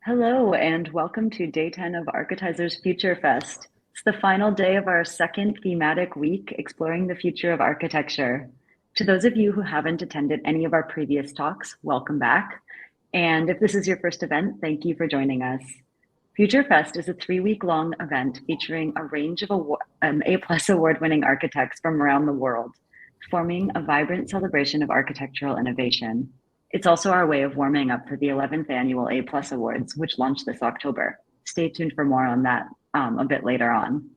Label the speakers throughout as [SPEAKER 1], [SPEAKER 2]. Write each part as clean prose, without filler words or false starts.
[SPEAKER 1] Hello, and welcome to day 10 of Architizer's Future Fest. It's the final day of our second thematic week exploring the future of architecture. To those of you who haven't attended any of our previous talks, welcome back. And if this is your first event, thank you for joining us. Future Fest is a 3-week-long event featuring a range of A+ award-winning architects from around the world, forming a vibrant celebration of architectural innovation. It's also our way of warming up for the 11th annual A+ Awards, which launched this October. Stay tuned for more on that a bit later on.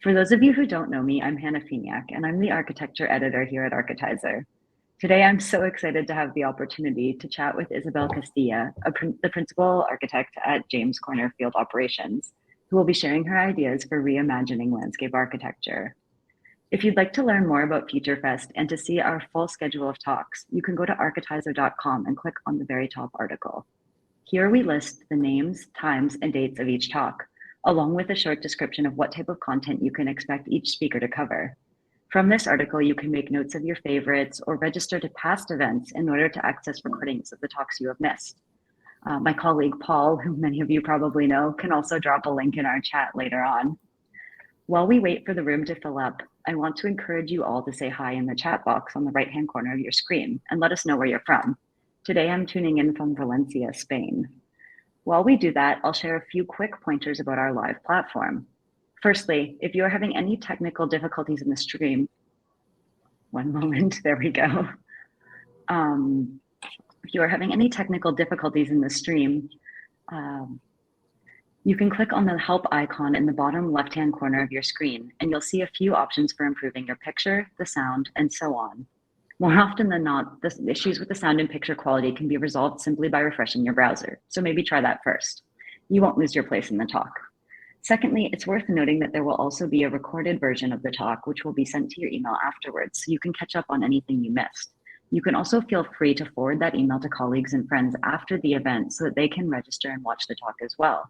[SPEAKER 1] For those of you who don't know me, I'm Hannah Feniak, and I'm the architecture editor here at Architizer. Today, I'm so excited to have the opportunity to chat with Isabel Castilla, the principal architect at James Corner Field Operations, who will be sharing her ideas for reimagining landscape architecture. If you'd like to learn more about Future Fest and to see our full schedule of talks, you can go to architizer.com and click on the very top article. Here we list the names, times, and dates of each talk, along with a short description of what type of content you can expect each speaker to cover. From this article, you can make notes of your favorites or register to past events in order to access recordings of the talks you have missed. My colleague Paul, who many of you probably know, can also drop a link in our chat later on. While we wait for the room to fill up, I want to encourage you all to say hi in the chat box on the right-hand corner of your screen and let us know where you're from. Today, I'm tuning in from Valencia, Spain. While we do that, I'll share a few quick pointers about our live platform. Firstly, if you are having any technical difficulties in the stream, one moment, there we go. If you are having any technical difficulties in the stream, you can click on the help icon in the bottom left-hand corner of your screen, and you'll see a few options for improving your picture, the sound, and so on. More often than not, the issues with the sound and picture quality can be resolved simply by refreshing your browser, so maybe try that first. You won't lose your place in the talk. Secondly, it's worth noting that there will also be a recorded version of the talk, which will be sent to your email afterwards, so you can catch up on anything you missed. You can also feel free to forward that email to colleagues and friends after the event so that they can register and watch the talk as well.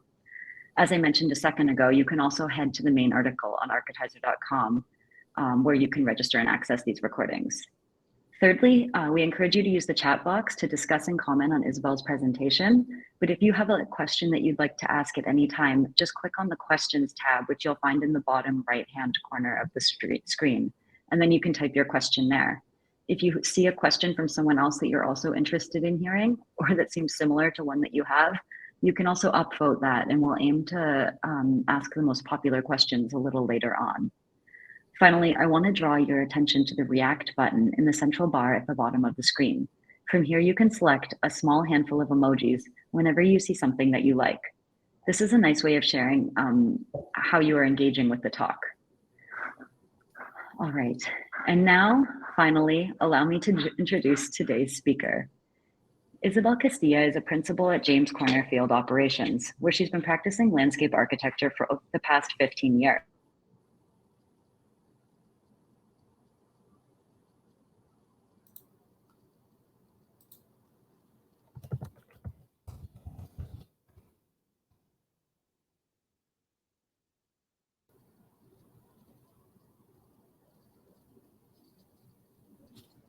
[SPEAKER 1] As I mentioned a second ago, you can also head to the main article on architizer.com where you can register and access these recordings. Thirdly, we encourage you to use the chat box to discuss and comment on Isabel's presentation. But if you have a question that you'd like to ask at any time, just click on the questions tab, which you'll find in the bottom right-hand corner of the screen. And then you can type your question there. If you see a question from someone else that you're also interested in hearing, or that seems similar to one that you have, you can also upvote that, and we'll aim to ask the most popular questions a little later on. Finally, I want to draw your attention to the React button in the central bar at the bottom of the screen. From here, you can select a small handful of emojis whenever you see something that you like. This is a nice way of sharing how you are engaging with the talk. All right, and now, finally, allow me to introduce today's speaker. Isabel Castilla is a principal at James Corner Field Operations, where she's been practicing landscape architecture for the past 15 years.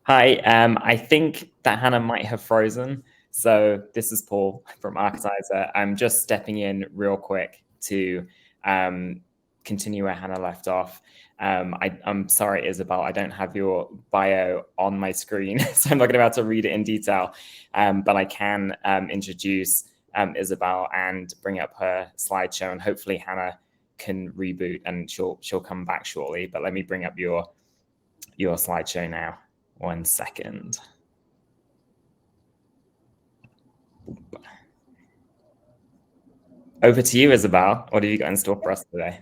[SPEAKER 2] Hi, I think that Hannah might have frozen. So this is Paul from Architizer. I'm just stepping in real quick to continue where Hannah left off. I'm sorry, Isabel, I don't have your bio on my screen, so I'm not going to be able to read it in detail, but I can introduce Isabel and bring up her slideshow, and hopefully Hannah can reboot and she'll come back shortly. But let me bring up your slideshow now. 1 second. Over to you, Isabel. What have you got in store for us today?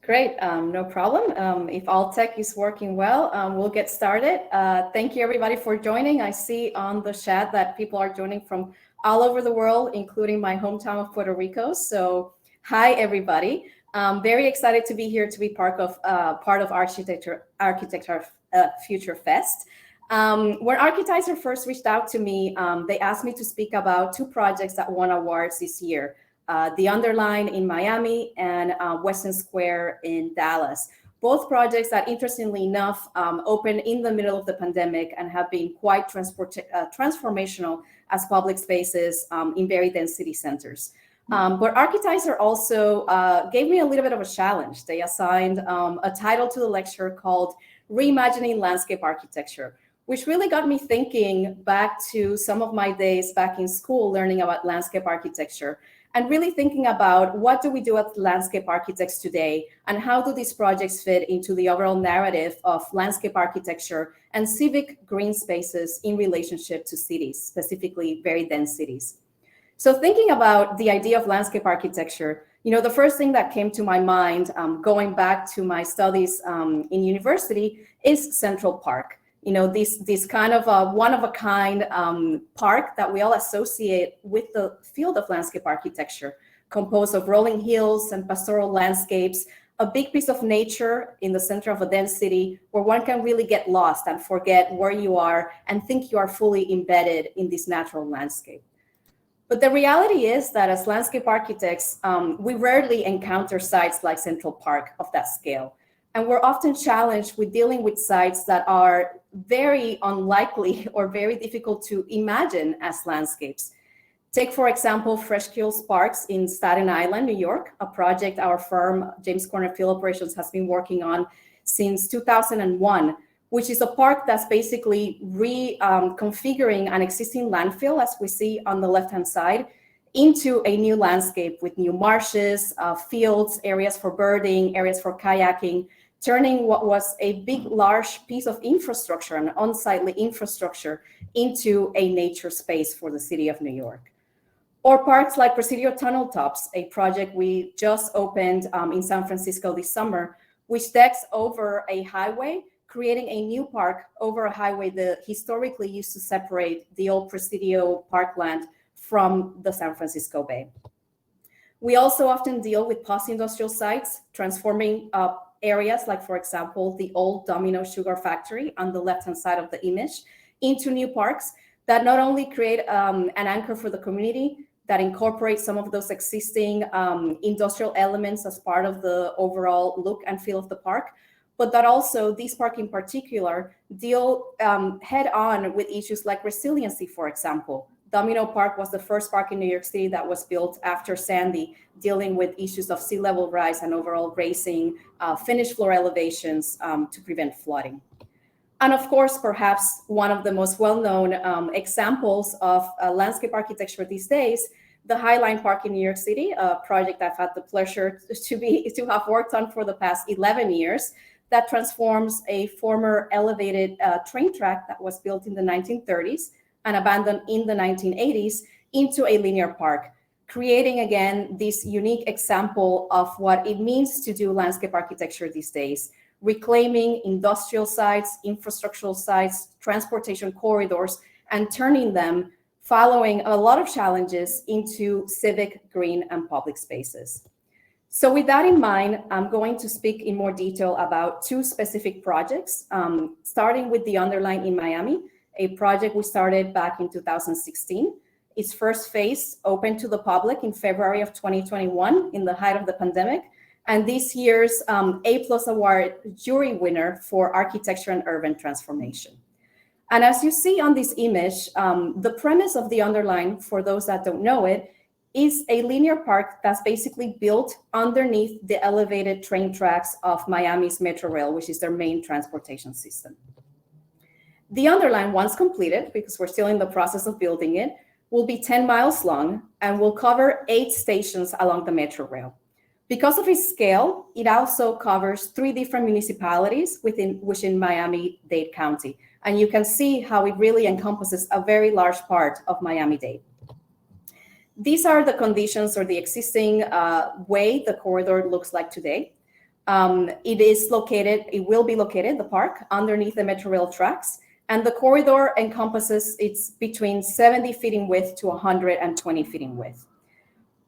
[SPEAKER 3] Great, no problem. If all tech is working well, we'll get started. Thank you everybody for joining. I see on the chat that people are joining from all over the world, including my hometown of Puerto Rico. So hi everybody. I'm very excited to be here to be part of Architecture Future Fest. When Architizer first reached out to me, they asked me to speak about 2 projects that won awards this year. The Underline in Miami and Western Square in Dallas. Both projects that, interestingly enough, opened in the middle of the pandemic and have been quite transformational as public spaces in very dense city centers. But Architizer also gave me a little bit of a challenge. They assigned a title to the lecture called Reimagining Landscape Architecture, which really got me thinking back to some of my days back in school learning about landscape architecture, and really thinking about what do we do as landscape architects today, and how do these projects fit into the overall narrative of landscape architecture and civic green spaces in relationship to cities, specifically very dense cities. So thinking about the idea of landscape architecture, the first thing that came to my mind going back to my studies in university is Central Park. This kind of one-of-a-kind park that we all associate with the field of landscape architecture, composed of rolling hills and pastoral landscapes, a big piece of nature in the center of a dense city where one can really get lost and forget where you are and think you are fully embedded in this natural landscape. But the reality is that as landscape architects, we rarely encounter sites like Central Park of that scale. And we're often challenged with dealing with sites that are very unlikely or very difficult to imagine as landscapes. Take, for example, Fresh Kills Parks in Staten Island, New York, a project our firm, James Corner Field Operations, has been working on since 2001, which is a park that's basically reconfiguring an existing landfill, as we see on the left-hand side, into a new landscape with new marshes, fields, areas for birding, areas for kayaking, turning what was a big, large piece of infrastructure, an unsightly infrastructure, into a nature space for the city of New York. Or parks like Presidio Tunnel Tops, a project we just opened in San Francisco this summer, which decks over a highway, creating a new park over a highway that historically used to separate the old Presidio parkland from the San Francisco Bay. We also often deal with post-industrial sites, transforming areas like, for example, the old Domino Sugar Factory on the left-hand side of the image into new parks that not only create an anchor for the community, that incorporate some of those existing industrial elements as part of the overall look and feel of the park, but that also, this park in particular, deal head-on with issues like resiliency, for example. Domino Park was the first park in New York City that was built after Sandy, dealing with issues of sea level rise and overall raising finished floor elevations to prevent flooding. And of course, perhaps one of the most well-known examples of landscape architecture these days, the Highline Park in New York City, a project I've had the pleasure to have worked on for the past 11 years, that transforms a former elevated train track that was built in the 1930s and abandoned in the 1980s into a linear park, creating again this unique example of what it means to do landscape architecture these days, reclaiming industrial sites, infrastructural sites, transportation corridors, and turning them, following a lot of challenges, into civic, green, and public spaces. So with that in mind, I'm going to speak in more detail about two specific projects, starting with the Underline in Miami, a project we started back in 2016. Its first phase opened to the public in February of 2021 in the height of the pandemic, and this year's A+Award jury winner for architecture and urban transformation. And as you see on this image, the premise of the Underline, for those that don't know it, is a linear park that's basically built underneath the elevated train tracks of Miami's Metrorail, which is their main transportation system. The Underline, once completed, because we're still in the process of building it, will be 10 miles long and will cover 8 stations along the Metrorail. Because of its scale, it also covers 3 different municipalities within Miami-Dade County. And you can see how it really encompasses a very large part of Miami-Dade. These are the conditions or the existing way the corridor looks like today. It will be located, the park, underneath the Metrorail tracks. And the corridor encompasses, it's between 70 feet in width to 120 feet in width.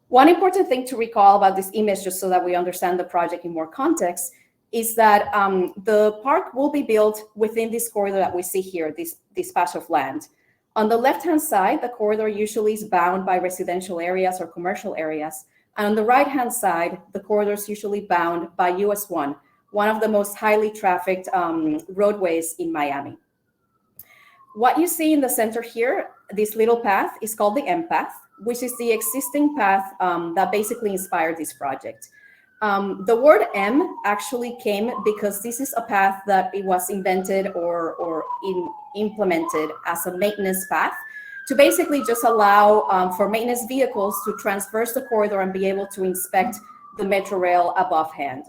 [SPEAKER 3] One important thing to recall about this image, just so that we understand the project in more context, is that the park will be built within this corridor that we see here, this patch of land. On the left-hand side, the corridor usually is bound by residential areas or commercial areas. And on the right-hand side, the corridor is usually bound by US 1, one of the most highly trafficked roadways in Miami. What you see in the center here, this little path, is called the M path, which is the existing path that basically inspired this project. The word M actually came because this is a path that it was invented or implemented as a maintenance path to basically just allow for maintenance vehicles to traverse the corridor and be able to inspect the Metrorail above hand.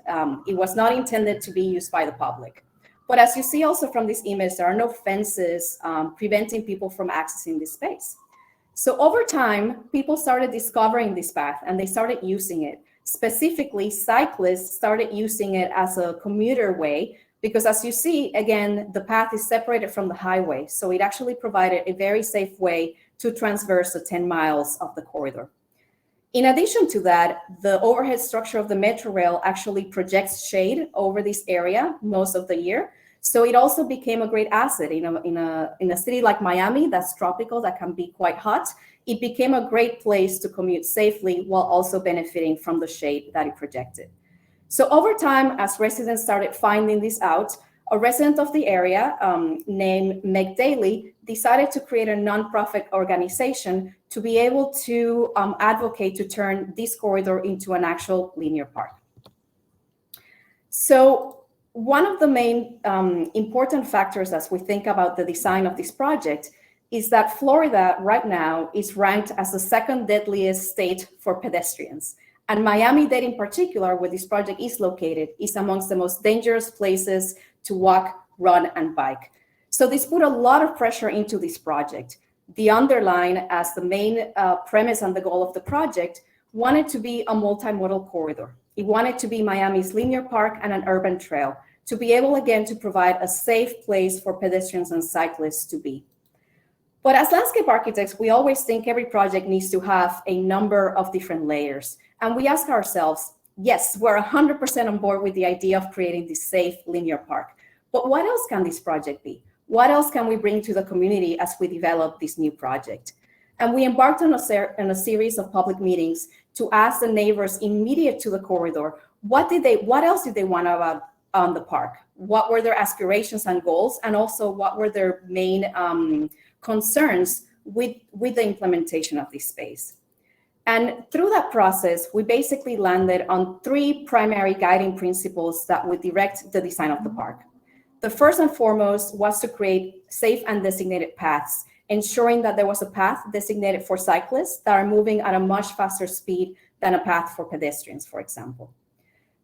[SPEAKER 3] It was not intended to be used by the public. But as you see also from this image, there are no fences preventing people from accessing this space. So over time, people started discovering this path and they started using it. Specifically, cyclists started using it as a commuter way because as you see, again, the path is separated from the highway. So it actually provided a very safe way to traverse the 10 miles of the corridor. In addition to that, the overhead structure of the Metrorail actually projects shade over this area most of the year. So it also became a great asset in a city like Miami that's tropical, that can be quite hot. It became a great place to commute safely while also benefiting from the shade that it projected. So over time, as residents started finding this out, a resident of the area named Meg Daly decided to create a nonprofit organization to be able to advocate to turn this corridor into an actual linear park. So one of the main important factors as we think about the design of this project is that Florida right now is ranked as the second deadliest state for pedestrians. And Miami-Dade in particular, where this project is located, is amongst the most dangerous places to walk, run, and bike. So this put a lot of pressure into this project. The Underline, as the main premise and the goal of the project, wanted to be a multimodal corridor. It wanted to be Miami's linear park and an urban trail, to be able again to provide a safe place for pedestrians and cyclists to be. But as landscape architects, we always think every project needs to have a number of different layers. And we ask ourselves, yes, we're 100% on board with the idea of creating this safe linear park. But what else can this project be? What else can we bring to the community as we develop this new project? And we embarked on a series of public meetings to ask the neighbors immediate to the corridor, what else did they want about on the park? What were their aspirations and goals? And also what were their main concerns with the implementation of this space? And through that process, we basically landed on 3 primary guiding principles that would direct the design of the park. The first and foremost was to create safe and designated paths, ensuring that there was a path designated for cyclists that are moving at a much faster speed than a path for pedestrians, for example.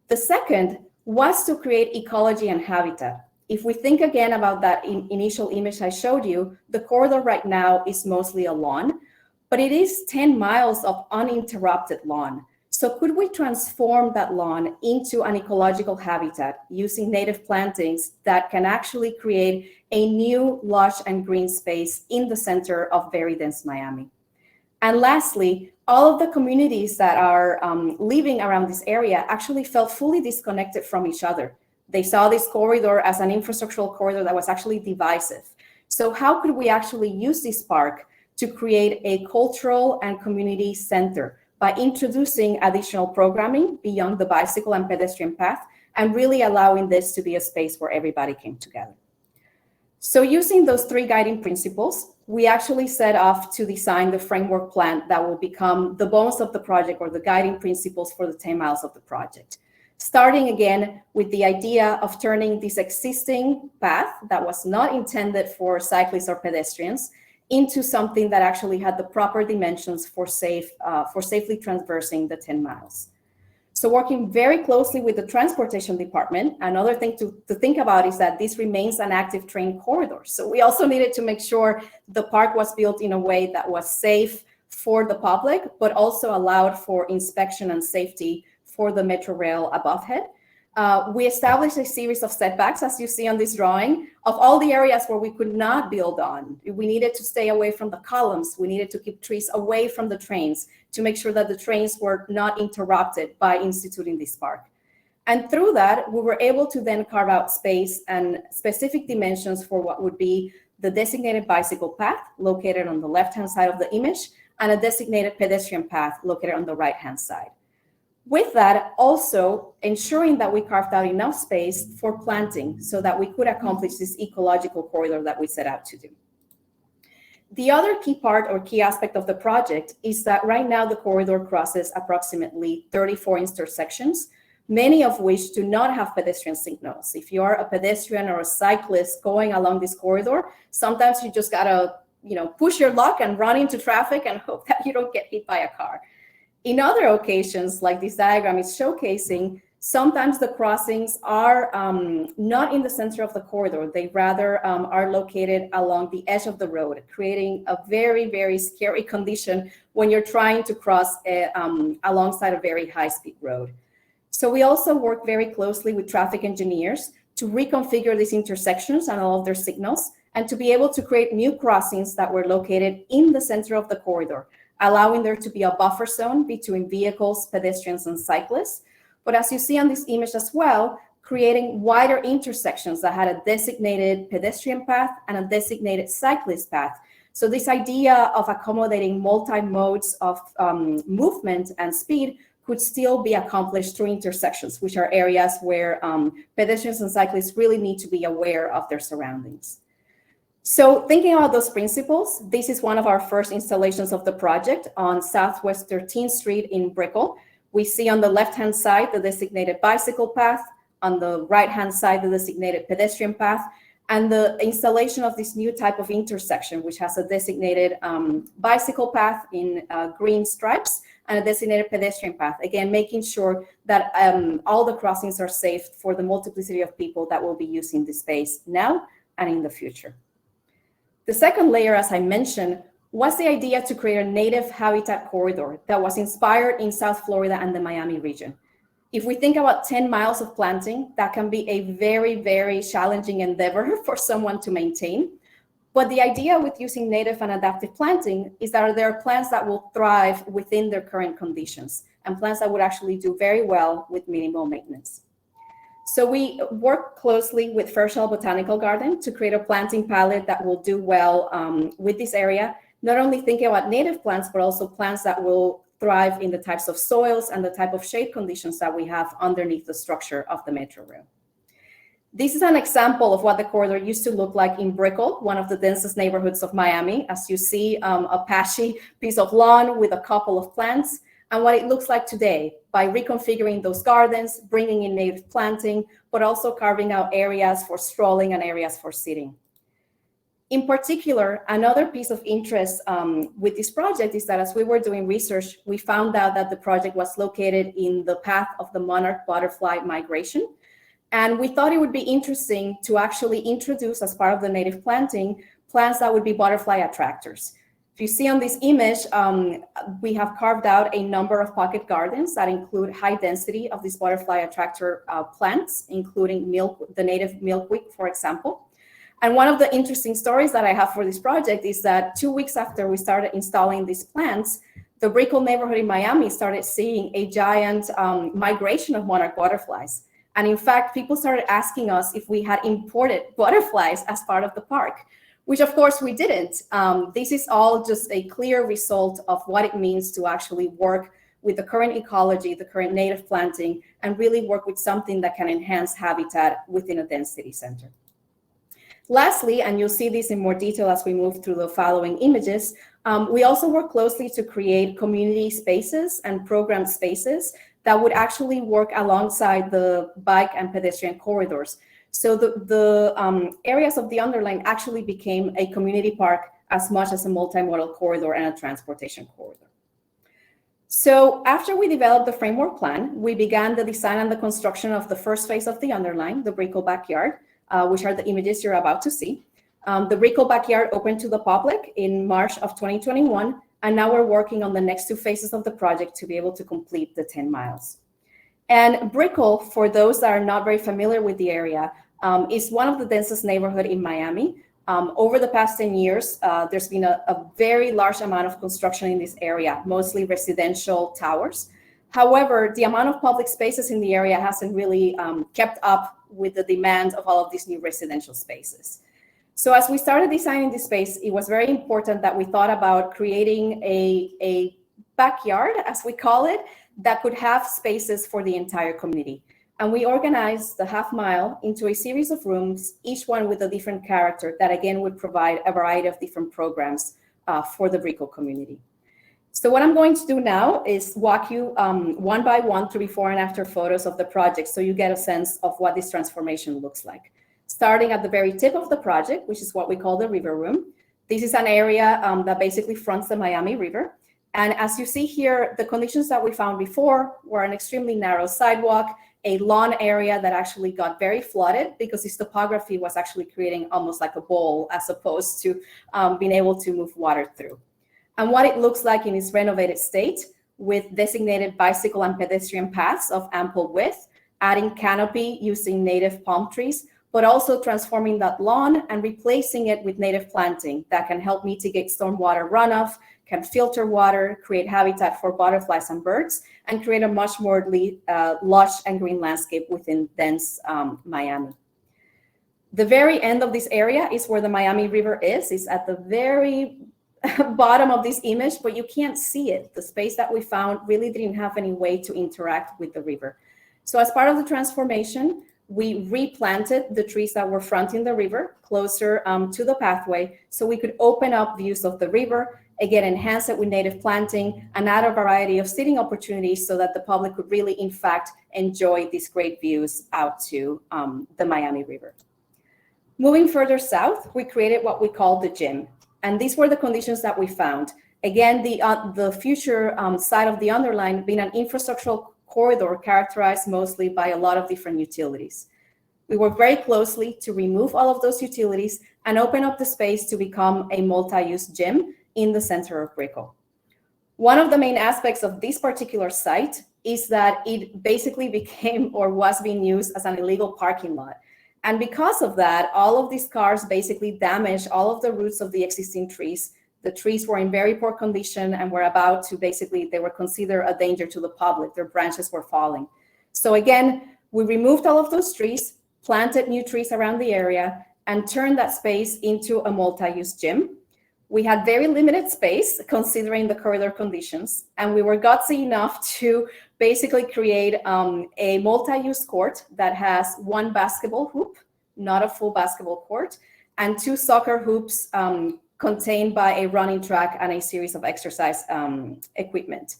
[SPEAKER 3] The second was to create ecology and habitat. If we think again about that initial image I showed you, the corridor right now is mostly a lawn, but it is 10 miles of uninterrupted lawn. So could we transform that lawn into an ecological habitat using native plantings that can actually create a new lush and green space in the center of very dense Miami? And lastly, all of the communities that are living around this area actually felt fully disconnected from each other. They saw this corridor as an infrastructural corridor that was actually divisive. So how could we actually use this park to create a cultural and community center by introducing additional programming beyond the bicycle and pedestrian path and really allowing this to be a space where everybody came together? So using those 3 guiding principles, we actually set off to design the framework plan that will become the bones of the project, or the guiding principles for the 10 miles of the project. Starting again with the idea of turning this existing path that was not intended for cyclists or pedestrians into something that actually had the proper dimensions for safely traversing the 10 miles. So working very closely with the transportation department, another thing to think about is that this remains an active train corridor. So we also needed to make sure the park was built in a way that was safe for the public, but also allowed for inspection and safety for the Metrorail above head. We established a series of setbacks, as you see on this drawing, of all the areas where we could not build on. We needed to stay away from the columns. We needed to keep trees away from the trains to make sure that the trains were not interrupted by instituting this park. And through that, we were able to then carve out space and specific dimensions for what would be the designated bicycle path located on the left-hand side of the image and a designated pedestrian path located on the right-hand side. With that, also ensuring that we carved out enough space for planting so that we could accomplish this ecological corridor that we set out to do. The other key part or key aspect of the project is that right now the corridor crosses approximately 34 intersections, many of which do not have pedestrian signals. If you are a pedestrian or a cyclist going along this corridor, sometimes you just gotta, push your luck and run into traffic and hope that you don't get hit by a car. In other occasions, like this diagram is showcasing, sometimes the crossings are not in the center of the corridor. They rather are located along the edge of the road, creating a very, very scary condition when you're trying to cross alongside a very high-speed road. So we also work very closely with traffic engineers to reconfigure these intersections and all of their signals, and to be able to create new crossings that were located in the center of the corridor, allowing there to be a buffer zone between vehicles, pedestrians, and cyclists. But as you see on this image as well, creating wider intersections that had a designated pedestrian path and a designated cyclist path. So this idea of accommodating multi-modes of movement and speed could still be accomplished through intersections, which are areas where pedestrians and cyclists really need to be aware of their surroundings. So thinking about those principles, this is one of our first installations of the project on Southwest 13th Street in Brickell. We see on the left-hand side the designated bicycle path, on the right-hand side the designated pedestrian path, and the installation of this new type of intersection, which has a designated bicycle path in green stripes and a designated pedestrian path, again, making sure that all the crossings are safe for the multiplicity of people that will be using this space now and in the future. The second layer, as I mentioned, was the idea to create a native habitat corridor that was inspired in South Florida and the Miami region. If we think about 10 miles of planting, that can be a very, very challenging endeavor for someone to maintain. But the idea with using native and adaptive planting is that there are plants that will thrive within their current conditions, and plants that would actually do very well with minimal maintenance. So we work closely with Fairchild Botanical Garden to create a planting palette that will do well with this area, not only thinking about native plants, but also plants that will thrive in the types of soils and the type of shade conditions that we have underneath the structure of the Metrorail. This is an example of what the corridor used to look like in Brickell, one of the densest neighborhoods of Miami. As you see, a patchy piece of lawn with a couple of plants, and what it looks like today by reconfiguring those gardens, bringing in native planting, but also carving out areas for strolling and areas for sitting. In particular, another piece of interest with this project is that as we were doing research, we found out that the project was located in the path of the monarch butterfly migration. And we thought it would be interesting to actually introduce, as part of the native planting, plants that would be butterfly attractors. If you see on this image, we have carved out a number of pocket gardens that include high density of these butterfly attractor plants, including the native milkweed, for example. And one of the interesting stories that I have for this project is that 2 weeks after we started installing these plants, the Brickell neighborhood in Miami started seeing a giant migration of monarch butterflies. And in fact, people started asking us if we had imported butterflies as part of the park, which of course we didn't. This is all just a clear result of what it means to actually work with the current ecology, the current native planting, and really work with something that can enhance habitat within a density center. Lastly, and you'll see this in more detail as we move through the following images, we also work closely to create community spaces and program spaces that would actually work alongside the bike and pedestrian corridors. So the areas of the Underline actually became a community park as much as a multimodal corridor and a transportation corridor. So after we developed the framework plan, we began the design and the construction of the first phase of the Underline, the Brickell backyard, which are the images you're about to see. The Brickell backyard opened to the public in March of 2021, and now we're working on the next 2 phases of the project to be able to complete the 10 miles. And Brickell, for those that are not very familiar with the area, is one of the densest neighborhoods in Miami. Over the past 10 years, there's been a very large amount of construction in this area, mostly residential towers. However, the amount of public spaces in the area hasn't really kept up with the demand of all of these new residential spaces. So as we started designing this space, it was very important that we thought about creating a backyard, as we call it, that could have spaces for the entire community. And we organized the half mile into a series of rooms, each one with a different character that again would provide a variety of different programs for the Brickell community. So what I'm going to do now is walk you one by one through before and after photos of the project so you get a sense of what this transformation looks like. Starting at the very tip of the project, which is what we call the river room. This is an area that basically fronts the Miami River. And as you see here, the conditions that we found before were an extremely narrow sidewalk, a lawn area that actually got very flooded because its topography was actually creating almost like a bowl as opposed to being able to move water through. And what it looks like in its renovated state with designated bicycle and pedestrian paths of ample width, adding canopy using native palm trees, but also transforming that lawn and replacing it with native planting that can help mitigate stormwater runoff, can filter water, create habitat for butterflies and birds, and create a much more lush and green landscape within dense Miami. The very end of this area is where the Miami River is. It's at the very bottom of this image, but you can't see it. The space that we found really didn't have any way to interact with the river. So as part of the transformation, we replanted the trees that were fronting the river closer to the pathway so we could open up views of the river, again, enhance it with native planting and add a variety of sitting opportunities so that the public could really, in fact, enjoy these great views out to the Miami River. Moving further south, we created what we call the gym. And these were the conditions that we found. Again, the future side of the Underline being an infrastructural corridor characterized mostly by a lot of different utilities. We worked very closely to remove all of those utilities and open up the space to become a multi-use gym in the center of Brickell. One of the main aspects of this particular site is that it basically became or was being used as an illegal parking lot. And because of that, all of these cars basically damaged all of the roots of the existing trees. The trees were in very poor condition and were about to they were considered a danger to the public. Their branches were falling. So again, we removed all of those trees, planted new trees around the area, and turned that space into a multi-use gym. We had very limited space considering the corridor conditions, and we were gutsy enough to basically create a multi-use court that has one basketball hoop, not a full basketball court, and two soccer hoops contained by a running track and a series of exercise equipment.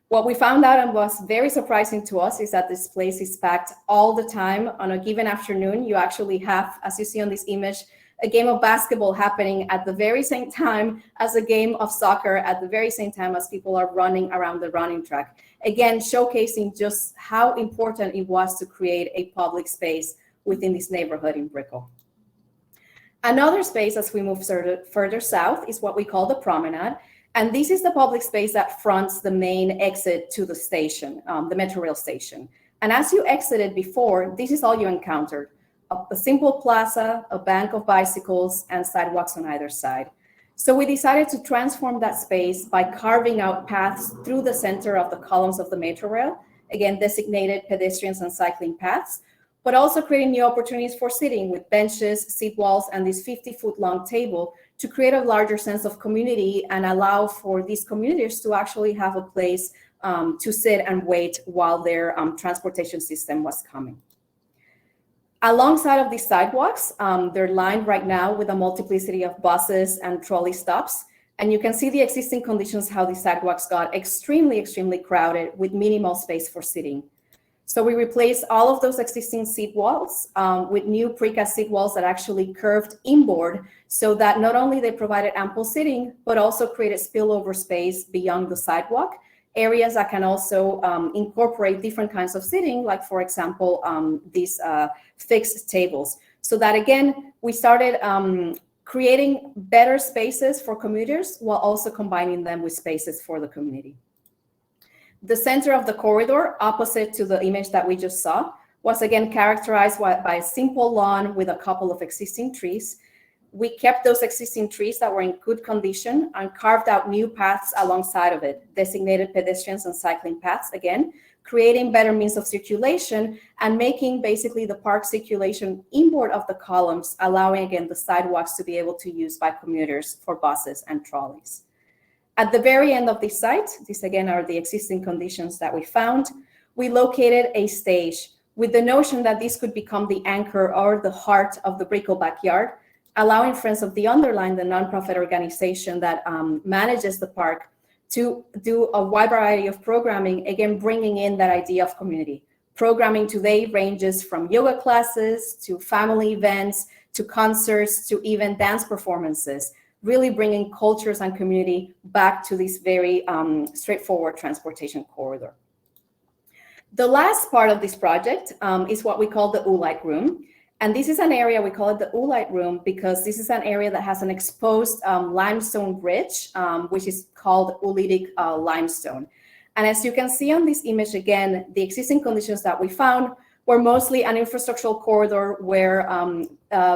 [SPEAKER 3] What we found out and was very surprising to us is that this place is packed all the time. On a given afternoon, you actually have, as you see on this image, a game of basketball happening at the very same time as a game of soccer, at the very same time as people are running around the running track. Again, showcasing just how important it was to create a public space within this neighborhood in Brickell. Another space as we move further south is what we call the promenade. And this is the public space that fronts the main exit to the station, the Metrorail station. And as you exited before, this is all you encountered. A simple plaza, a bank of bicycles, and sidewalks on either side. So we decided to transform that space by carving out paths through the center of the columns of the Metrorail, again, designated pedestrians and cycling paths, but also creating new opportunities for sitting with benches, seat walls, and this 50-foot-long table to create a larger sense of community and allow for these commuters to actually have a place to sit and wait while their transportation system was coming. Alongside of these sidewalks, they're lined right now with a multiplicity of buses and trolley stops. And you can see the existing conditions, how these sidewalks got extremely, extremely crowded with minimal space for sitting. So we replaced all of those existing seat walls with new precast seat walls that actually curved inboard so that not only they provided ample sitting, but also created spillover space beyond the sidewalk. Areas that can also incorporate different kinds of sitting, like, for example, these fixed tables. So that, again, we started creating better spaces for commuters while also combining them with spaces for the community. The center of the corridor, opposite to the image that we just saw, was again characterized by a simple lawn with a couple of existing trees. We kept those existing trees that were in good condition and carved out new paths alongside of it, designated pedestrians and cycling paths, again, creating better means of circulation and making basically the park circulation inboard of the columns, allowing, again, the sidewalks to be able to use by commuters for buses and trolleys. At the very end of this site, these again are the existing conditions that we found, we located a stage with the notion that this could become the anchor or the heart of the Brickell backyard, allowing Friends of the Underline, the nonprofit organization that manages the park, to do a wide variety of programming, again, bringing in that idea of community. Programming today ranges from yoga classes to family events, to concerts, to even dance performances, really bringing cultures and community back to this very straightforward transportation corridor. The last part of this project is what we call the Oolite Room. And this is an area, we call it the Oolite Room, because this is an area that has an exposed limestone ridge, which is called oolitic limestone. And as you can see on this image, again, the existing conditions that we found were mostly an infrastructural corridor where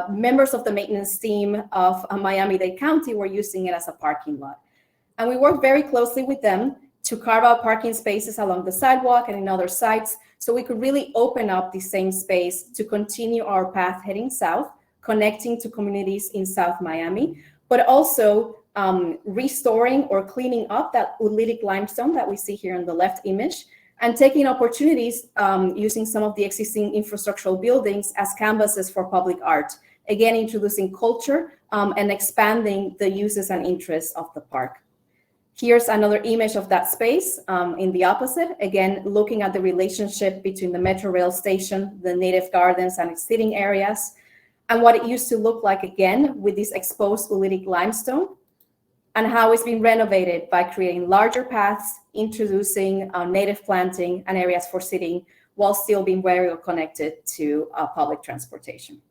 [SPEAKER 3] members of the maintenance team of Miami-Dade County were using it as a parking lot. And we worked very closely with them to carve out parking spaces along the sidewalk and in other sites, so we could really open up the same space to continue our path heading south, connecting to communities in South Miami, but also restoring or cleaning up that oolitic limestone that we see here in the left image, and taking opportunities using some of the existing infrastructural buildings as canvases for public art, again, introducing culture and expanding the uses and interests of the park. Here's another image of that space in the opposite, again, looking at the relationship between the Metrorail station, the native gardens and its sitting areas, and what it used to look like, again, with this exposed oolitic limestone, and how it's been renovated by creating larger paths, introducing native planting and areas for sitting, while still being very well connected to public transportation.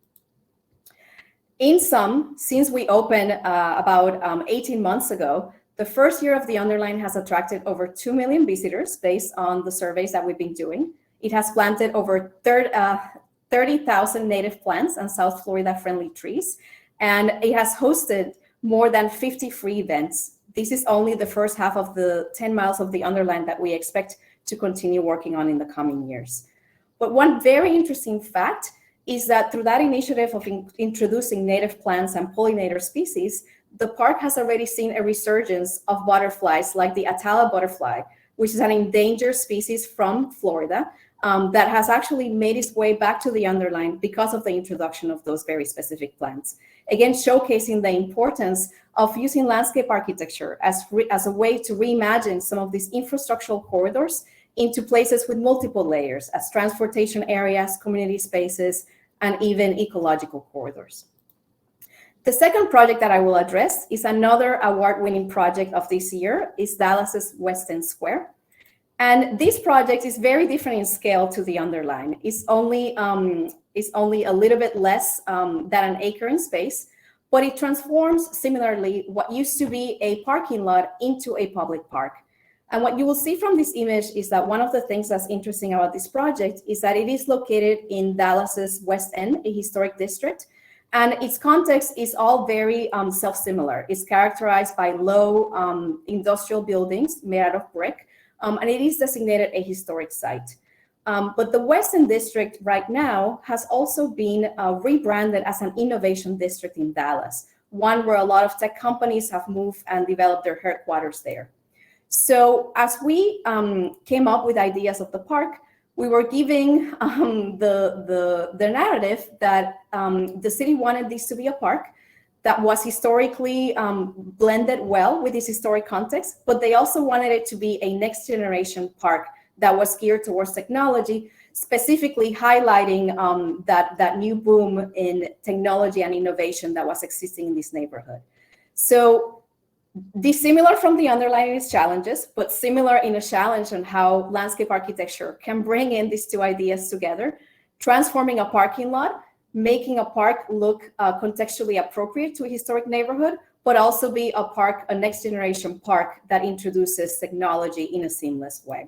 [SPEAKER 3] In sum, since we opened about 18 months ago, the first year of the Underline has attracted over 2 million visitors based on the surveys that we've been doing. It has planted over 30,000 native plants and South Florida friendly trees, and it has hosted more than 50 free events. This is only the first half of the 10 miles of the Underline that we expect to continue working on in the coming years. But one very interesting fact is that through that initiative of introducing native plants and pollinator species, the park has already seen a resurgence of butterflies like the Atala butterfly, which is an endangered species from Florida that has actually made its way back to the Underline because of the introduction of those very specific plants. Again, showcasing the importance of using landscape architecture as a way to reimagine some of these infrastructural corridors into places with multiple layers as transportation areas, community spaces, and even ecological corridors. The second project that I will address is another award-winning project of this year, is Dallas's West End Square. And this project is very different in scale to the Underline. It's only a little bit less than an acre in space, but it transforms similarly what used to be a parking lot into a public park. And what you will see from this image is that one of the things that's interesting about this project is that it is located in Dallas's West End, a historic district. And its context is all very self-similar. It's characterized by low industrial buildings made out of brick, and it is designated a historic site. But the West End District right now has also been rebranded as an innovation district in Dallas, one where a lot of tech companies have moved and developed their headquarters there. So as we came up with ideas of the park, we were giving the narrative that the city wanted this to be a park that was historically blended well with this historic context, but they also wanted it to be a next generation park that was geared towards technology, specifically highlighting that new boom in technology and innovation that was existing in this neighborhood. So dissimilar from the Underline in its challenges, but similar in a challenge on how landscape architecture can bring in these two ideas together, transforming a parking lot, making a park look contextually appropriate to a historic neighborhood, but also be a park, a next generation park that introduces technology in a seamless way.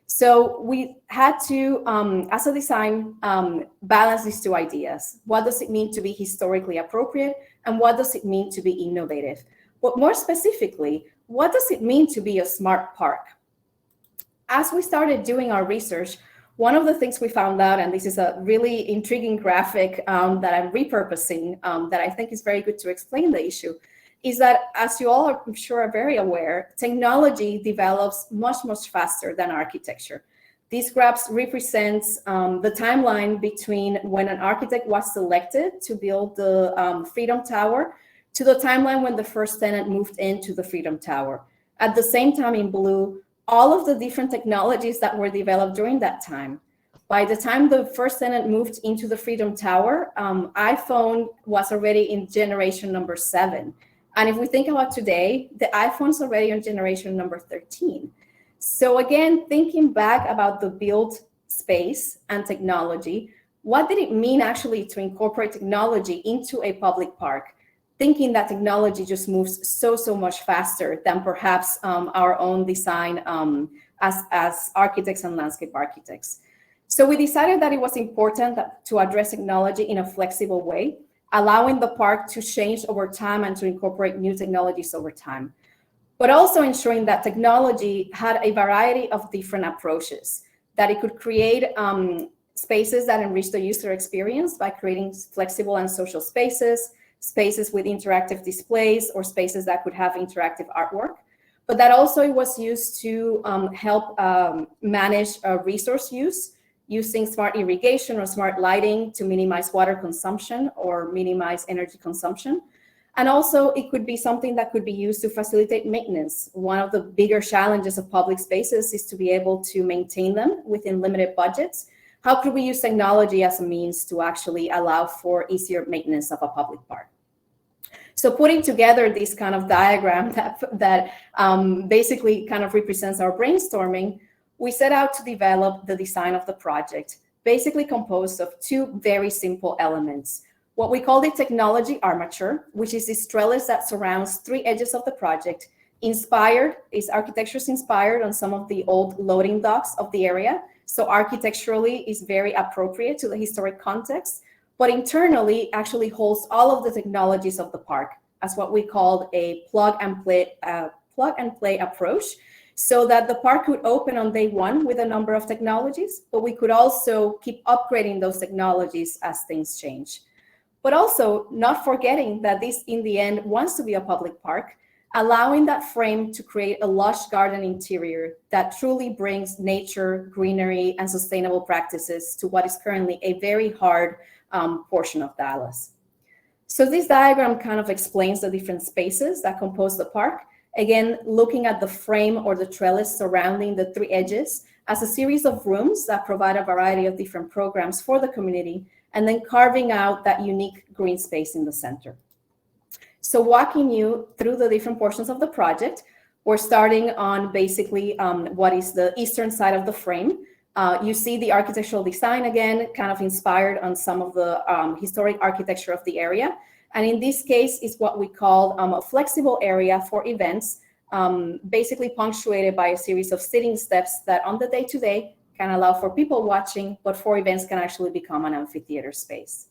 [SPEAKER 3] So we had to, as a design, balance these two ideas. What does it mean to be historically appropriate? And what does it mean to be innovative? But more specifically, what does it mean to be a smart park? As we started doing our research, one of the things we found out, and this is a really intriguing graphic that I'm repurposing that I think is very good to explain the issue, is that, as you all are, I'm sure, are very aware, technology develops much, much faster than architecture. This graph represents the timeline between when an architect was selected to build the Freedom Tower to the timeline when the first tenant moved into the Freedom Tower. At the same time, in blue, all of the different technologies that were developed during that time. By the time the first tenant moved into the Freedom Tower, iPhone was already in generation number 7. And if we think about today, the iPhone's already on generation number 13. So again, thinking back about the built space and technology, what did it mean actually to incorporate technology into a public park? Thinking that technology just moves so much faster than perhaps our own design as architects and landscape architects. So we decided that it was important to address technology in a flexible way, allowing the park to change over time and to incorporate new technologies over time, but also ensuring that technology had a variety of different approaches, that it could create spaces that enrich the user experience by creating flexible and social spaces, spaces with interactive displays, or spaces that could have interactive artwork, but that also it was used to help manage resource use, using smart irrigation or smart lighting to minimize water consumption or minimize energy consumption. And also it could be something that could be used to facilitate maintenance. One of the bigger challenges of public spaces is to be able to maintain them within limited budgets. How could we use technology as a means to actually allow for easier maintenance of a public park? So putting together this kind of diagram that basically kind of represents our brainstorming, we set out to develop the design of the project, basically composed of 2 very simple elements. What we call the technology armature, which is this trellis that surrounds 3 edges of the project, architecture is inspired on some of the old loading docks of the area. So architecturally is very appropriate to the historic context, but internally actually holds all of the technologies of the park as what we called a plug and play approach, so that the park could open on day 1 with a number of technologies, but we could also keep upgrading those technologies as things change. But also not forgetting that this in the end wants to be a public park, allowing that frame to create a lush garden interior that truly brings nature, greenery, and sustainable practices to what is currently a very hard portion of Dallas. So this diagram kind of explains the different spaces that compose the park. Again, looking at the frame or the trellis surrounding the 3 edges as a series of rooms that provide a variety of different programs for the community, and then carving out that unique green space in the center. So walking you through the different portions of the project, we're starting on basically what is the eastern side of the frame. You see the architectural design again, kind of inspired on some of the historic architecture of the area. And in this case is what we call a flexible area for events, basically punctuated by a series of sitting steps that on the day-to-day can allow for people watching, but for events can actually become an amphitheater space.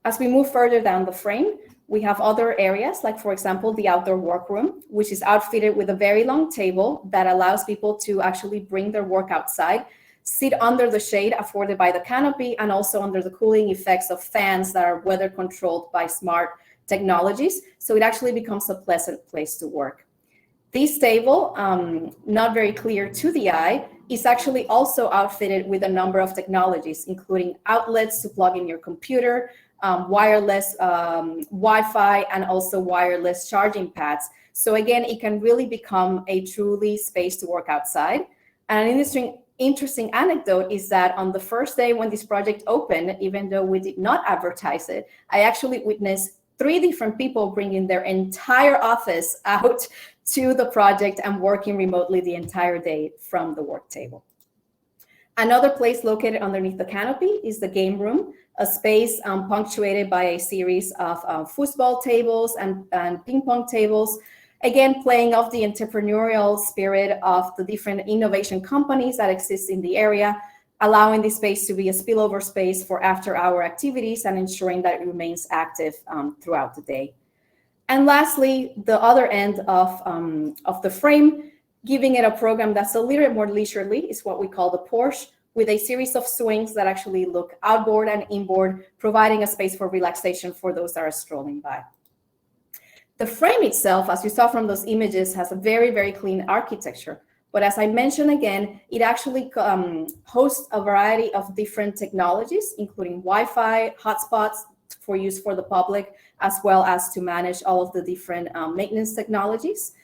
[SPEAKER 3] As we move further down the frame, we have other areas, like for example, the outdoor workroom, which is outfitted with a very long table that allows people to actually bring their work outside, sit under the shade afforded by the canopy, and also under the cooling effects of fans that are weather controlled by smart technologies. So it actually becomes a pleasant place to work. This table, not very clear to the eye, is actually also outfitted with a number of technologies, including outlets to plug in your computer, wireless Wi-Fi, and also wireless charging pads. So again, it can really become a truly space to work outside. And an interesting anecdote is that on the first day when this project opened, even though we did not advertise it, I actually witnessed 3 different people bringing their entire office out to the project and working remotely the entire day from the work table. Another place located underneath the canopy is the game room, a space punctuated by a series of foosball tables and ping pong tables, again, playing off the entrepreneurial spirit of the different innovation companies that exist in the area, allowing this space to be a spillover space for after-hour activities and ensuring that it remains active throughout the day. And lastly, the other end of the frame, giving it a program that's a little bit more leisurely, is what we call the Porsche, with a series of swings that actually look outboard and inboard, providing a space for relaxation for those that are strolling by. The frame itself, as you saw from those images, has a very, very clean architecture, But as I mentioned again, it actually hosts a variety of different technologies, including Wi-Fi, hotspots for use for the public, as well as to manage all of the different maintenance technologies.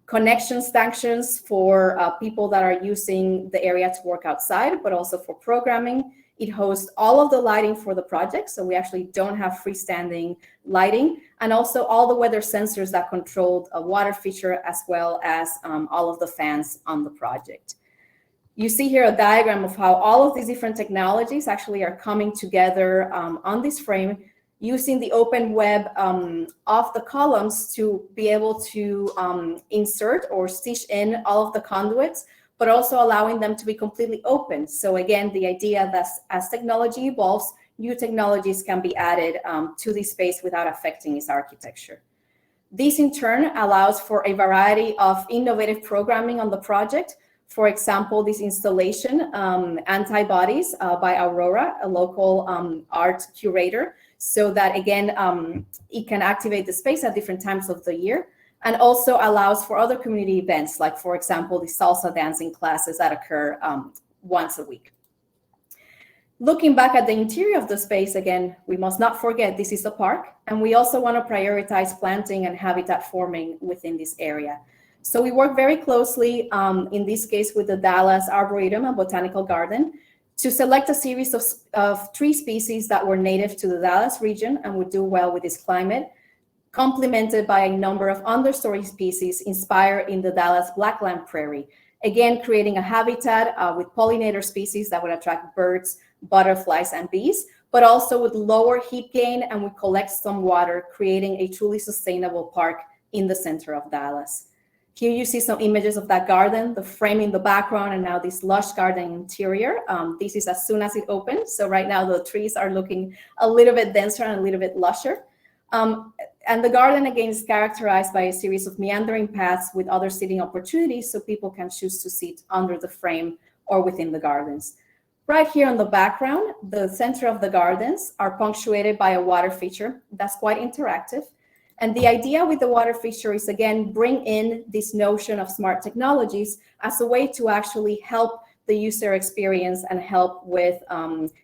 [SPEAKER 3] Connection stanchions for people that are using the area to work outside, but also for programming. It hosts all of the lighting for the project, so we actually don't have freestanding lighting, and also all the weather sensors that control a water feature, as well as all of the fans on the project. You see here a diagram of how all of these different technologies actually are coming together on this frame, using the open web of the columns to be able to insert or stitch in all of the conduits, but also allowing them to be completely open. So again, the idea that as technology evolves, new technologies can be added to this space without affecting its architecture. This in turn allows for a variety of innovative programming on the project. For example, this installation, Antibodies by Aurora, a local art curator, so that again, it can activate the space at different times of the year, and also allows for other community events, like for example, the salsa dancing classes that occur once a week. Looking back at the interior of the space, again, we must not forget this is a park, and we also want to prioritize planting and habitat forming within this area. So we work very closely, in this case, with the Dallas Arboretum and Botanical Garden, to select a series of tree species that were native to the Dallas region and would do well with this climate, complemented by a number of understory species inspired in the Dallas Blackland Prairie. Again, creating a habitat with pollinator species that would attract birds, butterflies, and bees, but also with lower heat gain and would collect some water, creating a truly sustainable park in the center of Dallas. Here you see some images of that garden, the frame in the background, and now this lush garden interior. This is as soon as it opens. So right now the trees are looking a little bit denser and a little bit lusher. And the garden, again, is characterized by a series of meandering paths with other seating opportunities, so people can choose to sit under the frame or within the gardens. Right here on the background, the center of the gardens are punctuated by a water feature that's quite interactive. And the idea with the water feature is, again, bring in this notion of smart technologies as a way to actually help the user experience and help with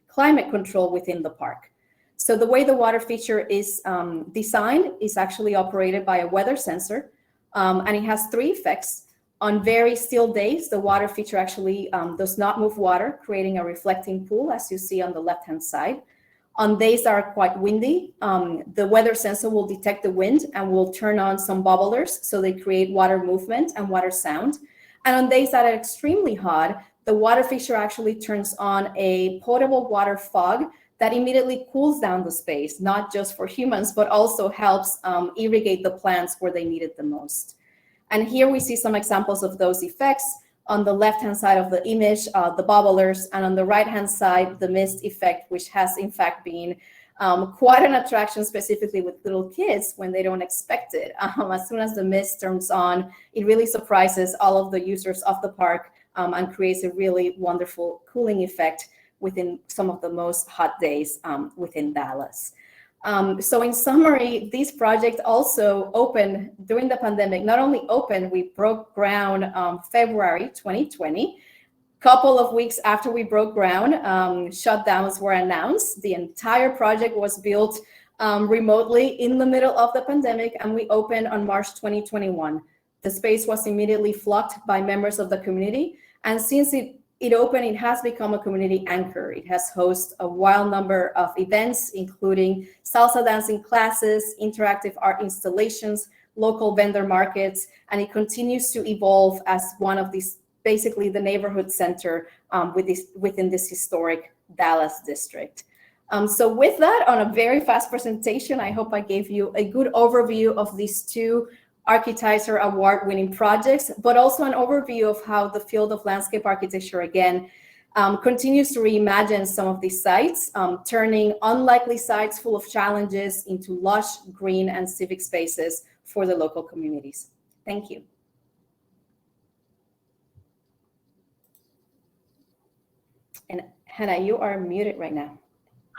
[SPEAKER 3] climate control within the park. So the way the water feature is designed is actually operated by a weather sensor, and it has three effects. On very still days, the water feature actually does not move water, creating a reflecting pool, as you see on the left-hand side. On days that are quite windy, the weather sensor will detect the wind and will turn on some bubblers, so they create water movement and water sound. And on days that are extremely hot, the water feature actually turns on a potable water fog that immediately cools down the space, not just for humans, but also helps irrigate the plants where they need it the most. And here we see some examples of those effects. On the left-hand side of the image, the bubblers, and on the right-hand side, the mist effect, which has in fact been quite an attraction, specifically with little kids when they don't expect it. As soon as the mist turns on, it really surprises all of the users of the park and creates a really wonderful cooling effect within some of the most hot days within Dallas. So in summary, this project also opened during the pandemic. Not only opened, we broke ground February 2020. Couple of weeks after we broke ground, shutdowns were announced. The entire project was built remotely in the middle of the pandemic, and we opened on March 2021. The space was immediately flocked by members of the community, and since it opened, it has become a community anchor. It has hosted a wild number of events, including salsa dancing classes, interactive art installations, local vendor markets, and it continues to evolve as one of these, basically the neighborhood center within this historic Dallas district. So with that, on a very fast presentation, I hope I gave you a good overview of these two Architizer Award-winning projects, but also an overview of how the field of landscape architecture, again, continues to reimagine some of these sites, turning unlikely sites full of challenges into lush, green, and civic spaces for the local communities. Thank you. And Hannah, you are muted right now.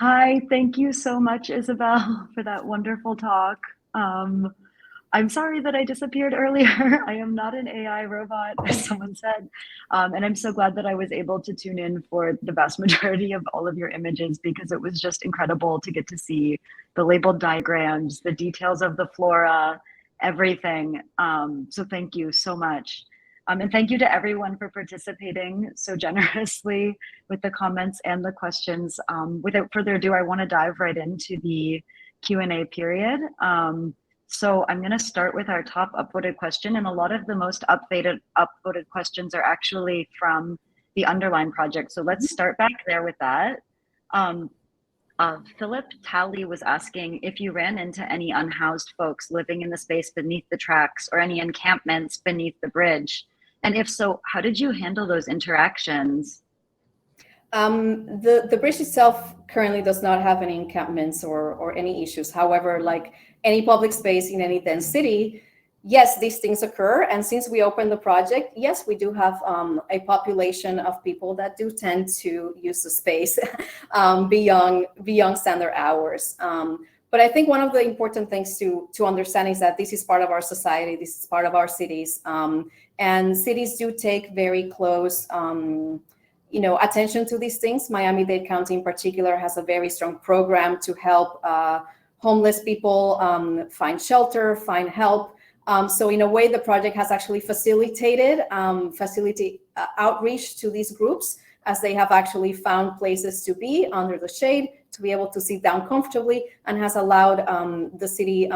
[SPEAKER 1] Hi, thank you so much, Isabel, for that wonderful talk. I'm sorry that I disappeared earlier. I am not an AI robot, as someone said. And I'm so glad that I was able to tune in for the vast majority of all of your images, because it was just incredible to get to see the labeled diagrams, the details of the flora, everything. So thank you so much. And thank you to everyone for participating so generously with the comments and the questions. Without further ado, I want to dive right into the Q&A period. So I'm going to start with our top upvoted question, and a lot of the most upvoted questions are actually from the Underline project. So let's start back there with that. Philip Talley was asking if you ran into any unhoused folks living in the space beneath the tracks or any encampments beneath the bridge. And if so, how did you handle those interactions?
[SPEAKER 3] The bridge itself currently does not have any encampments or any issues. However, like any public space in any dense city, yes, these things occur. And since we opened the project, yes, we do have a population of people that do tend to use the space beyond standard hours. But I think one of the important things to understand is that this is part of our society. This is part of our cities. And cities do take very close attention to these things. Miami-Dade County in particular has a very strong program to help homeless people find shelter, find help. So in a way, the project has actually facilitated outreach to these groups, as they have actually found places to be under the shade, to be able to sit down comfortably, and has allowed the city